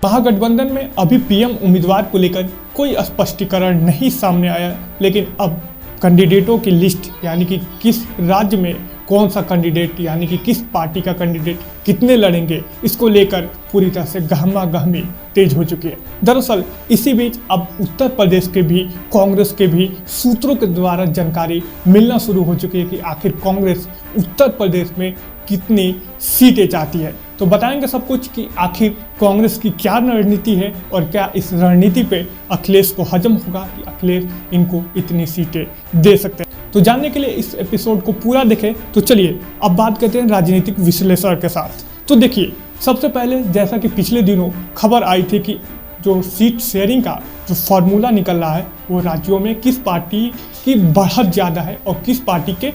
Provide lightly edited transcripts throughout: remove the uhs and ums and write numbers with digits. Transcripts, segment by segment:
महागठबंधन में अभी पीएम उम्मीदवार को लेकर कोई स्पष्टीकरण नहीं सामने आया, लेकिन अब कैंडिडेटों की लिस्ट यानी कि किस राज्य में कौन सा कैंडिडेट यानी कि किस पार्टी का कैंडिडेट कितने लड़ेंगे, इसको लेकर पूरी तरह से गहमा गहमी तेज हो चुकी है। दरअसल इसी बीच अब उत्तर प्रदेश के भी कांग्रेस के भी सूत्रों के द्वारा जानकारी मिलना शुरू हो चुकी है कि आखिर कांग्रेस उत्तर प्रदेश में कितनी सीटें चाहती है। तो बताएंगे सब कुछ कि आखिर कांग्रेस की क्या रणनीति है और क्या इस रणनीति पे अखिलेश को हजम होगा कि अखिलेश इनको इतनी सीटें दे सकते हैं। तो जानने के लिए इस एपिसोड को पूरा देखें। तो चलिए अब बात करते हैं राजनीतिक विश्लेषण के साथ। तो देखिए, सबसे पहले जैसा कि पिछले दिनों खबर आई थी कि जो सीट शेयरिंग का जो फॉर्मूला निकल रहा है वो राज्यों में किस पार्टी की बढ़त ज़्यादा है और किस पार्टी के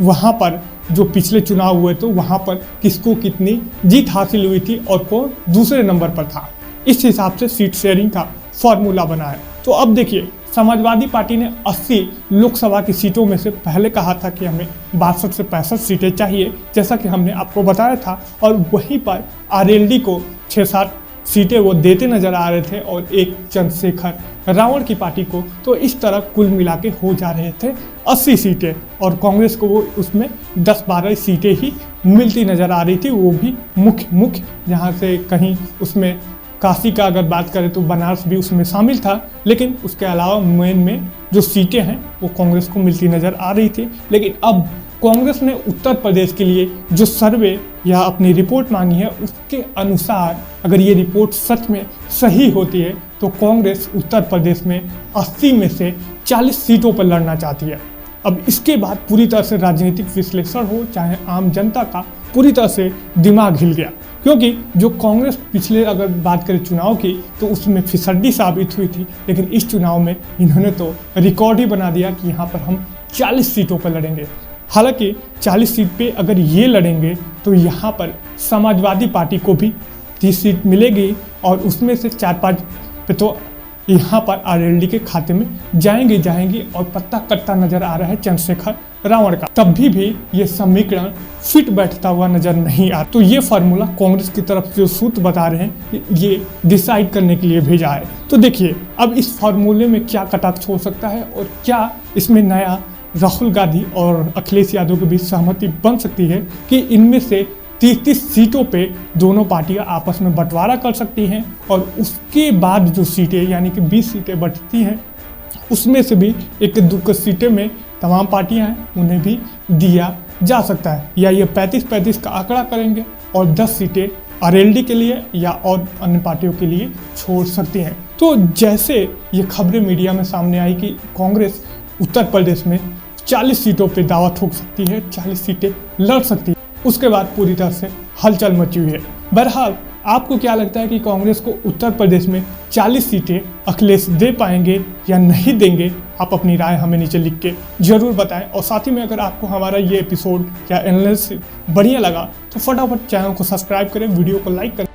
वहाँ पर जो पिछले चुनाव हुए तो वहाँ पर किसको कितनी जीत हासिल हुई थी और कौन दूसरे नंबर पर था, इस हिसाब से सीट शेयरिंग का फॉर्मूला बना है। तो अब देखिए, समाजवादी पार्टी ने 80 लोकसभा की सीटों में से पहले कहा था कि हमें 62 से 65 सीटें चाहिए, जैसा कि हमने आपको बताया था, और वहीं पर आरएलडी को 6-7 सीटें वो देते नजर आ रहे थे और एक चंद्रशेखर रावण की पार्टी को। तो इस तरह कुल मिला के हो जा रहे थे 80 सीटें और कांग्रेस को वो उसमें 10-12 सीटें ही मिलती नजर आ रही थी, वो भी मुख्य जहाँ से कहीं उसमें काशी का अगर बात करें तो बनारस भी उसमें शामिल था, लेकिन उसके अलावा मेन में जो सीटें हैं वो कांग्रेस को मिलती नज़र आ रही थी। लेकिन अब कांग्रेस ने उत्तर प्रदेश के लिए जो सर्वे या अपनी रिपोर्ट मांगी है उसके अनुसार अगर ये रिपोर्ट सच में सही होती है तो कांग्रेस उत्तर प्रदेश में 80 में से 40 सीटों पर लड़ना चाहती है। अब इसके बाद पूरी तरह से राजनीतिक विश्लेषण हो चाहे आम जनता का पूरी तरह से दिमाग हिल गया, क्योंकि जो कांग्रेस पिछले अगर बात करें चुनाव की तो उसमें फिसड्डी साबित हुई थी, लेकिन इस चुनाव में इन्होंने तो रिकॉर्ड ही बना दिया कि यहाँ पर हम 40 सीटों पर लड़ेंगे। हालांकि 40 सीट पे अगर ये लड़ेंगे तो यहाँ पर समाजवादी पार्टी को भी 30 सीट मिलेगी और उसमें से 4-5 पे तो यहाँ पर आरएलडी के खाते में जाएंगी और पत्ता कट्टा नजर आ रहा है चंद्रशेखर रावण का। तब भी ये समीकरण फिट बैठता हुआ नजर नहीं आ। तो ये फार्मूला कांग्रेस की तरफ से जो सूत्र बता रहे हैं कि ये डिसाइड करने के लिए भेजा है। तो देखिए, अब इस फार्मूले में क्या कटाक्ष हो सकता है और क्या इसमें नया राहुल गांधी और अखिलेश यादव के बीच सहमति बन सकती है कि इनमें से 30 सीटों पे दोनों पार्टियां आपस में बंटवारा कर सकती हैं और उसके बाद जो सीटें यानी कि 20 सीटें बचती हैं उसमें से भी 1-2 सीटें में तमाम पार्टियां हैं उन्हें भी दिया जा सकता है, या ये 35-35 का आंकड़ा करेंगे और 10 सीटें आरएलडी के लिए या और अन्य पार्टियों के लिए छोड़ सकती हैं। तो जैसे ये खबरें मीडिया में सामने आई कि कांग्रेस उत्तर प्रदेश में 40 सीटों पे दावा ठोक सकती है, 40 सीटें लड़ सकती है, उसके बाद पूरी तरह से हलचल मची हुई है। बहरहाल आपको क्या लगता है कि कांग्रेस को उत्तर प्रदेश में 40 सीटें अखिलेश दे पाएंगे या नहीं देंगे? आप अपनी राय हमें नीचे लिख के जरूर बताएं और साथ ही में अगर आपको हमारा ये एपिसोड या एनालिसिस बढ़िया लगा तो फटाफट चैनल को सब्सक्राइब करें, वीडियो को लाइक करें।